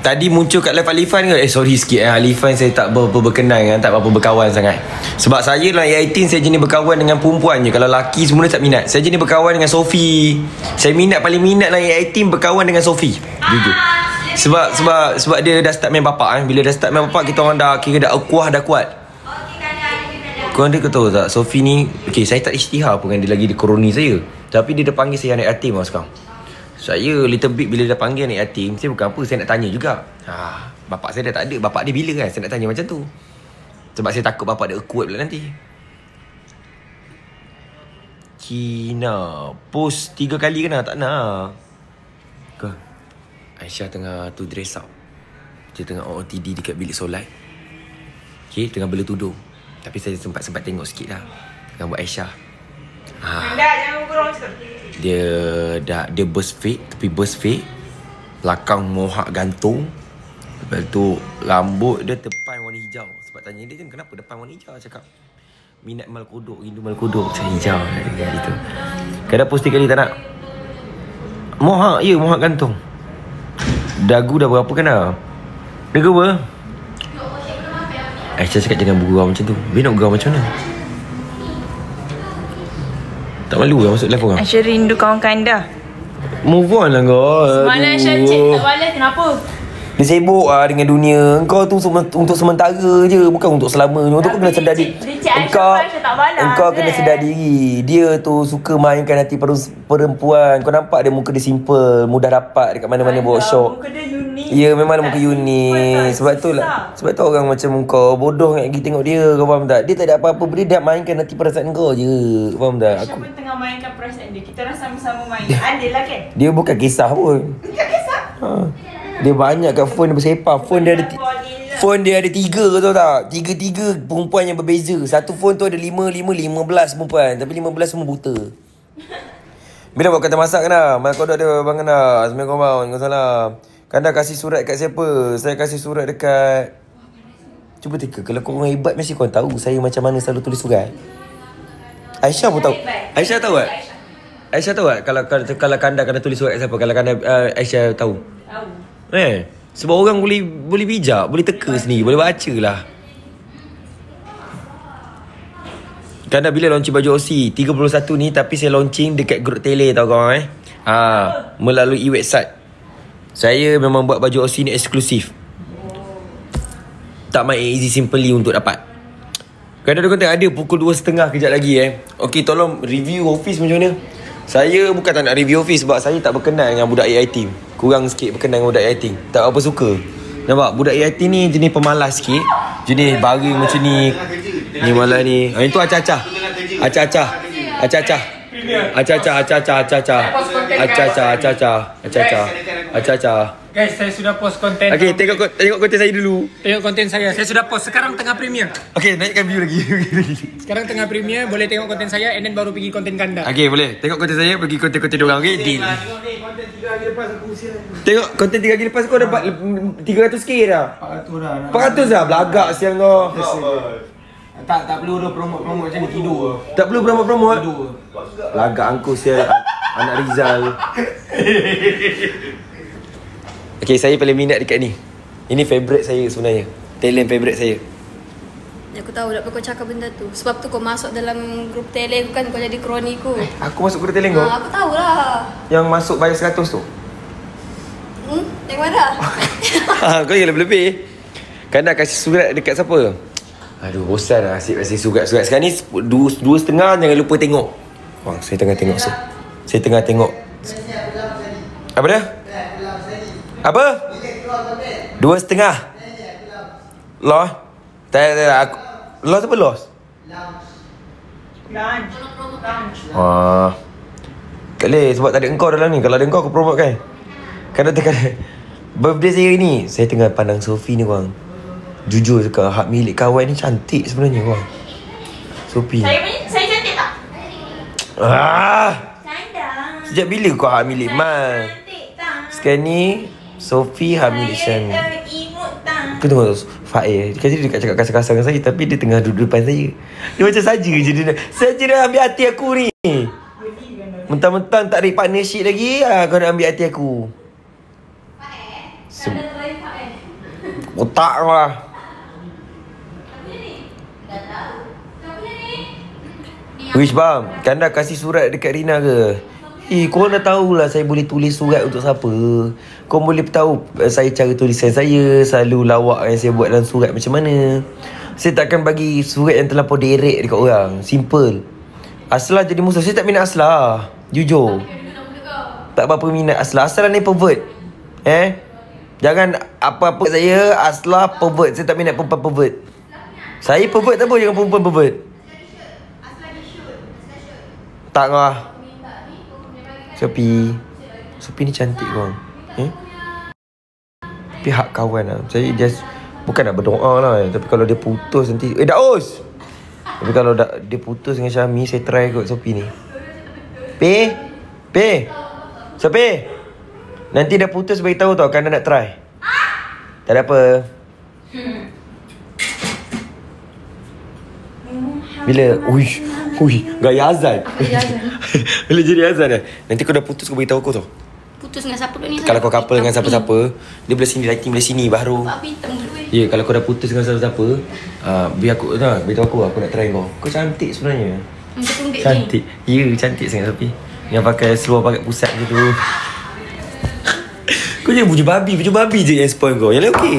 Tadi muncul kat live Alifan ke? Sorry sikit Alifan saya tak berkenan kan, tak apa berkawan sangat. Sebab saya dalam A18 saya jenis berkawan dengan perempuan je. Kalau lelaki semua tak minat. Saya jenis berkawan dengan Sophie. Saya paling minat dalam A18 berkawan dengan Sophie. Jujur. Sebab dia dah start main bapak kan. Bila dah start main bapak, kita orang dah kira dah kuah dah kuat. Korang dia tahu tak, Sophie ni, okay, saya tak isytihar pun kan dia lagi di koroni saya. Tapi dia dah panggil saya naik yatim sekarang. Saya little bit bila dia panggil naik yatim, saya bukan apa, saya nak tanya juga. Bapak saya dah tak ada, bapak dia bila kan, saya nak tanya macam tu. Sebab saya takut bapak dia kuat pula nanti. Kina post 3 kali kena, tak nak ke? Aisyah tengah tu dress up. Dia tengah OOTD dekat bilik solat. Okay, tengah bela tudung. Tapi saya sempat tengok sikit lah gambar Aisyah. Jangan kurang cakap. Dia burst fake, tepi burst fake. Belakang mohak gantung. Lepas tu rambut dia depan warna hijau. Sebab tanya dia kan kenapa depan warna hijau. Cakap minat mal kodok, rindu mal kodok. Saya hijau gitu. Kadang post 3 kali tak nak. Mohak, ya mohak gantung. Dagu dah berapa kena? Dagu apa? Aisyah cakap jangan bergurau macam tu. Dia nak bergurau macam mana? Tak malu lah masuk live orang? Aisyah rindu kawan kanda. Move on lah kau. Semalam Aisyah chat tak balas, kenapa? Dia sibuk lah dengan dunia. Kau tu untuk sementara je, bukan untuk selamanya. Untuk kau kena sedar diri. Engkau kena sedar diri. Dia tu suka mainkan hati perempuan. Kau nampak dia muka dia simple, mudah dapat dekat mana-mana workshop. Muka dia unik. Ya, memang muka unik. Sebab tu orang macam kau bodoh nak pergi tengok dia. Kau faham tak? Dia tak ada apa-apa. Dia mainkan hati perasaan kau je. Kau faham tak? Aisyah pun tengah mainkan perasaan dia. Kita orang sama-sama main. Adil lah kan? Dia bukan kisah pun. Bukan kisah? Dia banyak kat phone dia bersepah. Phone dia ada 3 tahu tak? 3 perempuan yang berbeza. Satu phone tu ada 15 perempuan. Tapi 15 semua buta. Bila buat kata masak kena? Mak kau dah ada bang kena. Assalamualaikum bang. Kau salah. Kanda kasih surat kat siapa? Saya kasih surat dekat... Cuba teka. Kalau korang hebat mesti korang tahu saya macam mana selalu tulis surat. Aisyah pun tahu. Aisyah tahu tak? Aisyah tahu tak? Kalau Kanda tulis surat kat siapa? Kalau Kanda Aisyah tahu? Tahu. Sebab orang boleh bijak, boleh teka sendiri, boleh baca lah. Kerana bila launching baju OC 31 ni, tapi saya launching dekat grup tele tau korang melalui website. Saya memang buat baju OC ni eksklusif. Tak main easy simply untuk dapat. Kerana dia kata ada pukul 2.30 kejap lagi Okey, tolong review office macam mana. Saya bukan tak nak review office sebab saya tak berkenan dengan budak AI team. Kurang sikit berkenan dengan budak AI team. Tak apa suka. Nampak budak AI team ni jenis pemalas sikit. Jenis baring macam ni. Ni malah ni. Itu acah-acah. Acah-acah. Acah-acah. Acah-acah. Acah-acah. Acah-acah. Acah-acah. Acah-acah. Acah-acah. Acah-acah. Guys, saya sudah post konten. Okey, tengok konten saya dulu. Tengok konten saya. Saya sudah post. Sekarang tengah premiere. Okey, naikkan view lagi. Sekarang tengah premiere. Boleh tengok konten saya and then baru pergi konten Kanda. Okey, boleh. Tengok konten saya, pergi konten-konten diorang. Okey, deal. Tengok ni, konten 3 hari lepas aku usia. Tengok konten 3 hari lepas kau dapat 300k dah. 400 dah. 400 dah. Belagak siang kau. Tak perlu dah promote macam ni, tidur. Tak perlu promote. Tidur. Belagak angkus siang anak Rizal. Okay, saya paling minat dekat ni. Ini favourite saya sebenarnya. Talent favourite saya. Aku tahu tak apa kau cakap benda tu. Sebab tu kau masuk dalam grup tele aku kan, kau jadi kroni ku. Aku masuk grup talent kau? Aku tahulah. Yang masuk bayar 100 tu? Yang mana? Kau yang lebih-lebih. Kan nak kasih surat dekat siapa? Aduh, bosan lah asyik kasih surat-surat. Sekarang ni 2.30, jangan lupa tengok. Wah, saya tengah tengok. Saya tengah tengok. Apa dia? Apa? 2.30. Loss? Tak. Loss apa loss? Lunch. Wah. Tak boleh sebab tak ada engkau dalam ni. Kalau ada engkau aku promote kan. Kadang birthday saya ni, saya tengah pandang Sophie ni bang. Jujur cakap, hak milik kawan ni cantik sebenarnya bang. Sophie. Saya cantik tak? Cantik. Sejak bila kau hak milik Mal? Cantik tak? Sekarang ni Sophie hak milik Syam. Imut tak? Aku tengok Fail. Dia kata dia dekat cakap kasar-kasar dengan saya, tapi dia tengah duduk depan saya. Dia macam saja je dia. Saja dah ambil hati aku ni. Mentang-mentang tak ada partnership lagi, kau nak ambil hati aku. Otak kau lah. Wish bang, Kanda kasih surat dekat Rina ke? Korang dah tahulah saya boleh tulis surat untuk siapa. Korang boleh tahu saya cara tulisan saya, selalu lawak yang saya buat dalam surat macam mana. Saya takkan bagi surat yang terlampau direct dekat orang. Simple. Aslah jadi musuh. Saya tak minat Aslah. Jujur. Tak apa minat Aslah. Aslah ni pervert. Jangan apa-apa saya Aslah pervert. Saya tak minat perempuan pervert. Saya pervert tak apa, jangan perempuan pervert. Tak lah. Sophie ni cantik bang. Pihak kawan lah. Saya just bukan nak berdoa lah. Tapi kalau dia putus nanti Daus. Tapi kalau dia putus dengan Syami, saya try kot Sophie ni. Sophie, nanti dah putus beritahu tau, Kanda nak try. Tak ada apa. Bila gaya azan. Bila jadi azan dah. Nanti kau dah putus, kau beritahu aku tau. Putus dengan siapa ni? Kalau kau couple dengan siapa-siapa, dia belah sini, lighting belah sini baru. Ya, kalau kau dah putus dengan siapa-siapa, biar aku beritahu aku nak try kau. Kau cantik sebenarnya. Cantik. Ya, cantik sangat Sophie. Yang pakai seluar pakai pusat gitu. Kau jangan baju babi je yang spoil kau. Yang lain okey.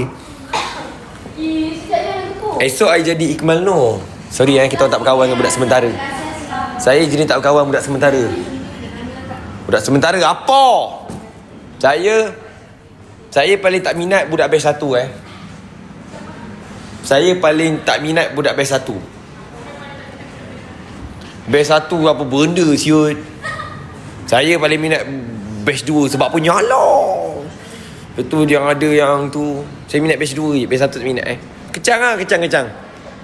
Esok I jadi Ikmal Noor. Sorry kita tak berkawan dengan budak sementara. Saya jenis tak berkawan budak sementara. Budak sementara apa? Saya paling tak minat budak batch 1 Saya paling tak minat budak batch 1. Batch 1 apa benda siut. Saya paling minat batch 2 sebab apa nyala. Betul yang ada yang tu. Saya minat batch 2 je. Batch 1 tak minat Kecang.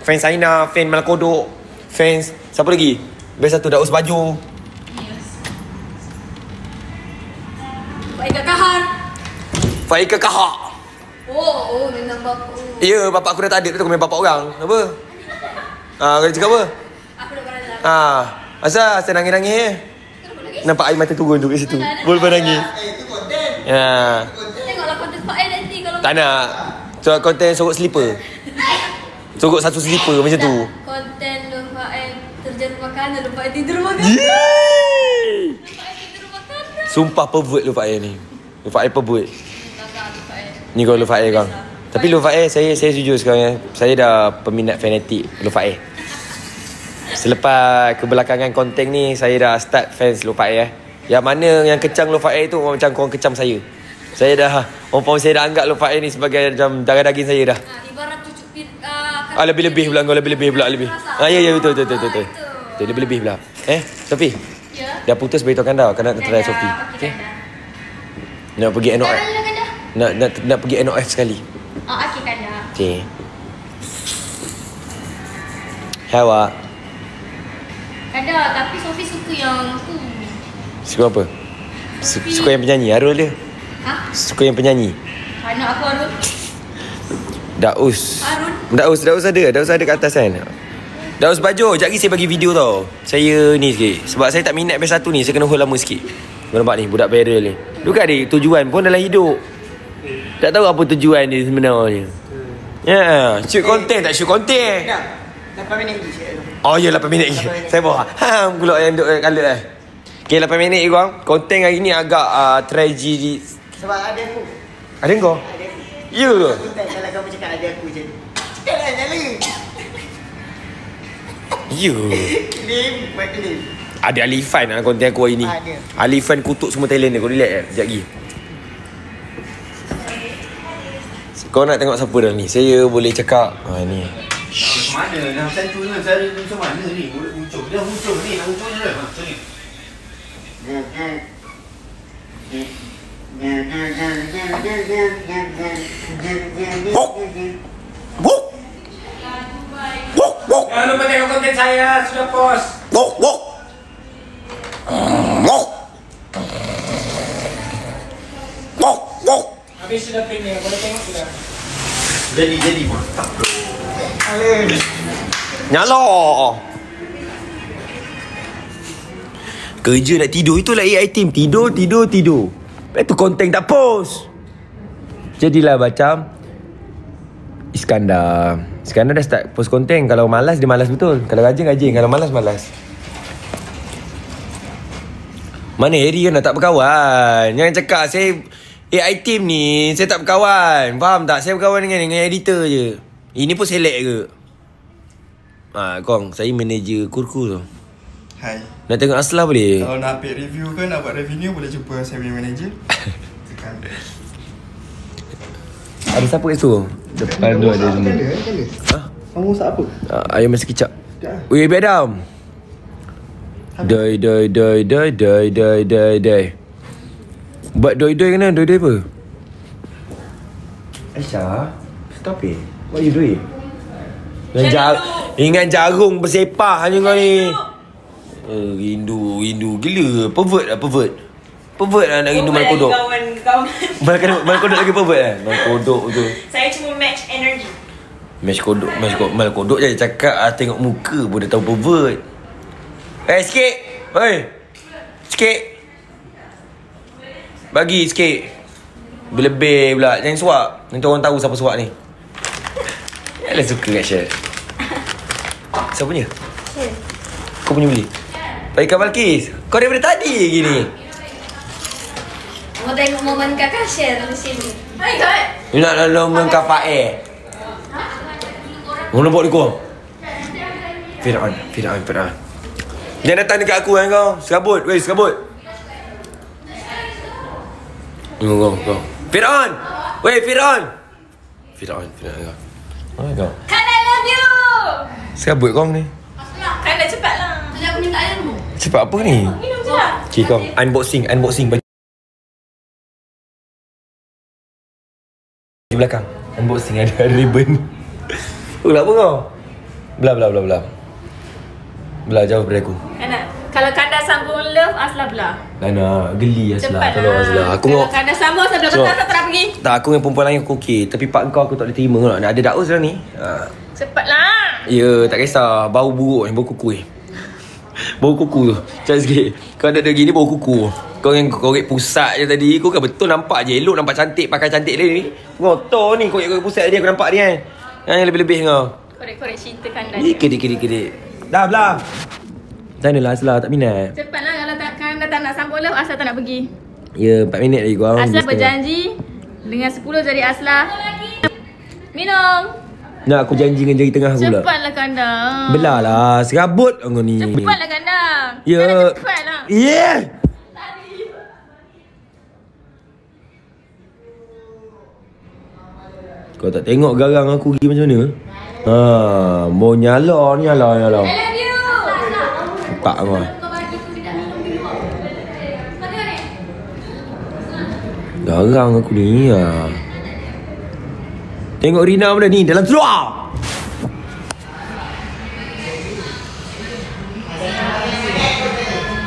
Fans Aina, fans Malakodok, fans siapa lagi? Batch 1 Daus Baju. Faika Kahak. Oh, memang bapak. Ya, bapak aku dah tak ada. Dia tu main bapak orang. Apa? Kau cakap apa? Aku dah berada. Asal saya nangis-nangis nampak air mata turun tu kat situ. Boleh nangis. Itu konten. Tengoklah konten Pak nanti kalau Tak nak. So konten sorok slipper. Sorok satu slipper macam tu. Konten Pak terjeruh makanan, Pak tidur makanan. Sumpah pervert Lufa Air ni. Lufa Air pervert. Ni kau Lufa Air kau. Tapi Lufa Air saya jujur sekarang saya dah peminat fanatik Lufa Air. Selepas kebelakangan konten ni saya dah start fans Lufa Air Yang mana yang kecam Lufa Air tu macam korang kecam saya. Saya dah orang saya dah anggap Lufa Air ni sebagai macam darah daging saya dah. Ibarat cucuk lebih pula kau lebih pula. Ya betul. Betul lebih pula. Sophie. Ya. Dah putus beritahu Kanda nak try Sophie. Okey. Nak pergi NOF. Nak pergi NOF sekali. Okey Kanda. Okey. Hawa. Kanda, tapi Sophie suka yang Suka apa? Suka yang penyanyi Arul dia. Suka yang penyanyi. Anak aku Arul. Daus. Arul. Daus ada kat atas kan. Daus Baju, sekejap lagi saya bagi video tau. Saya ni sikit. Sebab saya tak minat batch 1 ni, saya kena hold lama sikit. Kau nampak ni, budak viral ni. Bukan ada tujuan pun dalam hidup. Tak tahu apa tujuan dia sebenarnya. Ya, shoot konten tak shoot konten. 8 minit lagi cik. Oh ya, 8 minit lagi. Saya bawa. Pulak yang duk colour Okay, 8 minit lagi korang. Konten hari ni agak tragedi. Sebab ada aku. Ada kau? Ada aku. Ya ke? Kalau kamu cakap ada aku je. Cakap lah nyala. Ya. Buat claim. Ada Alifan lah konten aku hari ni. Ada. Alifan kutuk semua talent dia. Kau relax sekejap lagi. Kau nak tengok siapa dah ni? Saya boleh cakap ni. Macam mana nak macam tu lah. Cara macam mana ni? Muncul. Dia muncul ni. Nak muncul je lah. Macam ni. Jangan lupa tengok konten saya. Sudah post. Habis sudah premier. Boleh tengok sudah. Jadi mantap. Nyala. Kerja nak tidur. Itulah AI team. Tidur. Lepas tu konten tak post. Jadilah macam Iskandar dah start post konten. Kalau malas, dia malas betul. Kalau rajin. Kalau malas, malas. Mana Harry kan dah tak berkawan. Jangan cakap saya AI team ni, saya tak berkawan. Faham tak? Saya berkawan dengan editor je. Ini pun select ke? Kong, saya manager Kurku tu. Hai. Nak tengok Aslah boleh? Kalau nak ambil review ke, nak buat revenue, boleh jumpa saya punya manager. Tekan. Ada siapa kat situ? Depan tu ada semua. Ha? Kamu masak apa? Ayam masak kicap. Weh, Bedam. Doi. Buat doi kena, doi apa? Aisyah, stop it. What you doing? Ingat jagung bersepah hanya kau ni. Rindu gila. Pervert lah nak rindu mal kodok. Mal kodok lagi pervert lah. Mal kodok tu. Saya cuma match energy. Match kodok je cakap tengok muka pun dah tahu pervert. Sikit. Oi. Sikit. Bagi sikit. Berlebih pula. Jangan suap. Nanti orang tahu siapa suap ni. Yalah suka kat Syed. Siapa punya? Syed. Kau punya beli? Baikkan Balkis. Kau daripada tadi lagi ni. Mau tengok momen kakak share di sini. Hai guys. You nak momen kakak Mana buat dia kau? Fir'aun. Jangan datang dekat aku kan kau. Serabut. Kau. Fir'aun. Fir'aun kau. Kau. Kan I love you. Serabut kau ni. Kan dah cepat lah. Tadi aku minta air mu. Cepat apa ni? Minum je lah. Okay kau. Unboxing di belakang. Unboxing ada ribbon. Apa kau? Belah jauh daripada aku. Anak, kalau Kanda sambung love, Aslah belah. Lana, geli Aslah. Cepat Tolong lah. Aslah. Aku Kalau Kanda sambung, Aslah belah. Betul Aslah tak nak pergi. Tak, aku dengan perempuan lain aku okey. Tapi pak kau aku tak boleh terima nak ada daus dah ni. Cepatlah. Ya, tak kisah. Bau buruk ni, bau kuku ni. Bau kuku tu. Macam sikit. Kau ada gini bau kuku. Kau yang korek pusat je tadi. Kau kan betul nampak je. Elok nampak cantik. Pakai cantik dia ni. Ngotor ni korek pusat tadi aku nampak ni kan. Yang lebih-lebih kau. Korek cerita Kanda. Kedek. Dah belah. Sanalah Aslah tak minat. Cepatlah kalau Kanda tak nak sambung love, Aslah tak nak pergi. Ya, 4 minit lagi kau. Aslah berjanji dengan 10 jari Aslah. Minum. Nak aku janji dengan jari tengah aku pula. Cepatlah Kanda. Belah lah. Serabut kau ni. Cepatlah Kanda. Ya. Kanda cepatlah. Yeah. Kau tak tengok garang aku pergi macam mana? Mau nyala. I love you. Pak kau. Garang aku ni. Tengok Rina mana ni dalam seluar.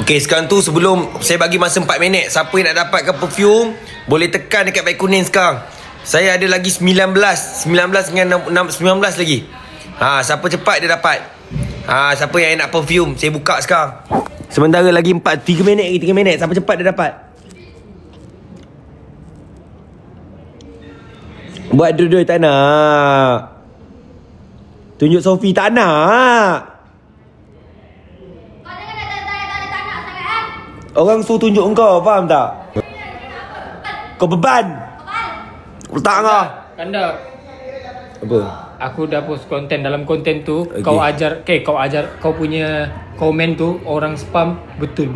Okay, sekarang tu sebelum saya bagi masa 4 minit, siapa yang nak dapatkan perfume boleh tekan dekat beg kuning sekarang. Saya ada lagi 19 dengan 19 lagi. Siapa cepat dia dapat. Siapa yang nak perfume saya buka sekarang. Sementara lagi 3 minit. Siapa cepat dia dapat. Buat dua-dua tak nak. Tunjuk Sophie tak nak. Orang suruh tunjuk engkau, faham tak? Kau beban. Letak kau. Kanda. Apa? Aku dah post konten. Dalam konten tu kau ajar kau punya komen tu orang spam betul.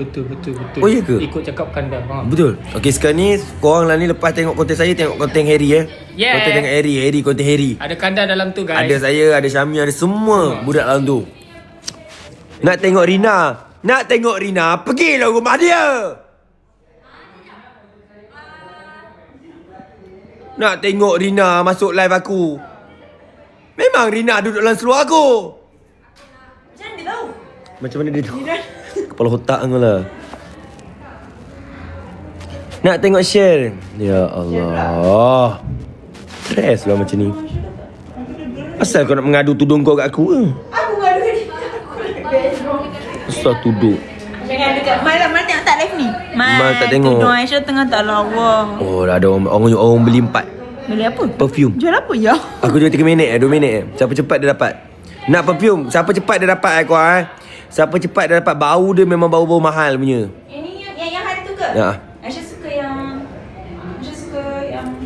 Oh iya ke? Ikut cakap Kanda. Betul. Okey, sekarang ni korang lah ni lepas tengok konten saya, tengok konten Harry Yeah. Konten dengan Harry, konten Harry. Ada Kanda dalam tu guys. Ada saya, ada Syami, ada semua budak dalam tu. Nak tengok Rina, pergilah rumah dia. Nak tengok Rina masuk live aku. Memang Rina duduk dalam seluar aku. Macam mana dia tahu? Macam mana dia tahu? Kepala otak kau lah. Nak tengok share. Ya Allah. Stress lah macam ni. Asal kau nak mengadu tudung kau kat aku ke? Aku ngadu dia. Asal tudung. Jangan dekat Mal tengok tak live ni. Mal tak tengok. Tudung Aisyah tengah tak lawa. Oh, dah ada orang beli 4. Beli apa? Perfume. Jual apa ya? Aku jual 3 minit 2 minit. Siapa cepat dia dapat. Nak perfume. Siapa cepat dia dapat korang. Siapa cepat dia dapat. Bau dia memang bau-bau mahal punya. Ini yang hari tu ke? Ya. Aisyah suka yang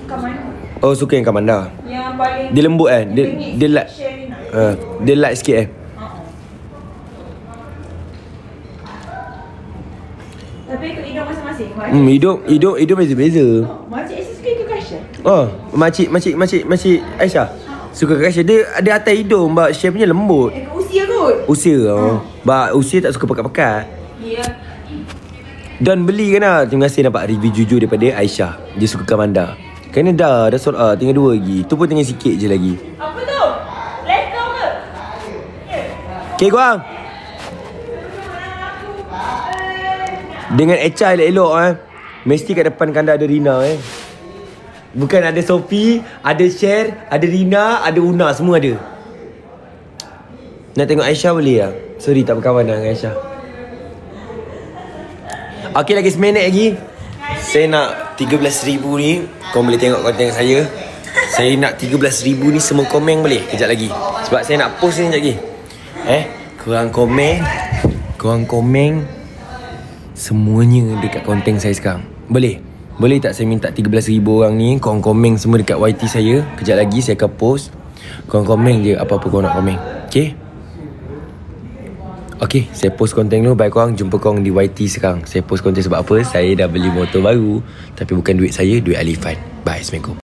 kaman. Oh, suka yang Kamanda. Yang paling Dia lembut kan. Dia light. Dia light sikit Tapi ikut hidung masing-masing. Hidung beza-beza. Makcik Aisyah suka ikut Kasha. Oh, makcik Aisyah. Suka Kasha. Dia ada atas hidung. Sebab shape punya lembut. Ikut usia kot. Usia. Sebab usia tak suka pekat-pekat. Ya. Dan beli kan lah. Terima kasih dapat review jujur daripada Aisyah. Dia suka Kamanda. Kerana dah sold out. Tinggal 2 lagi. Tu pun tinggal sikit je lagi. Apa tu? Let's go ke? Okay korang. Dengan Echa elok-elok mesti kat depan kanda ada Rina Bukan ada Sophie, ada Cher, ada Rina, ada Una, semua ada. Nak tengok Aisyah boleh lah. Sorry tak berkawan dengan Aisyah. Okay, lagi seminit lagi. Saya nak 13,000 ni. Korang boleh tengok konten saya. Saya nak 13,000 ni semua komen boleh? Kejap lagi. Sebab saya nak post ni sekejap lagi. Korang komen semuanya dekat konten saya sekarang. Boleh? Boleh tak saya minta 13,000 orang ni korang komen semua dekat YT saya. Kejap lagi saya akan post. Korang komen je apa-apa korang nak komen. Okay? Okay, saya post konten dulu. Bye korang. Jumpa korang di YT sekarang. Saya post konten sebab apa? Saya dah beli motor baru. Tapi bukan duit saya, duit Alifan. Bye, Assalamualaikum.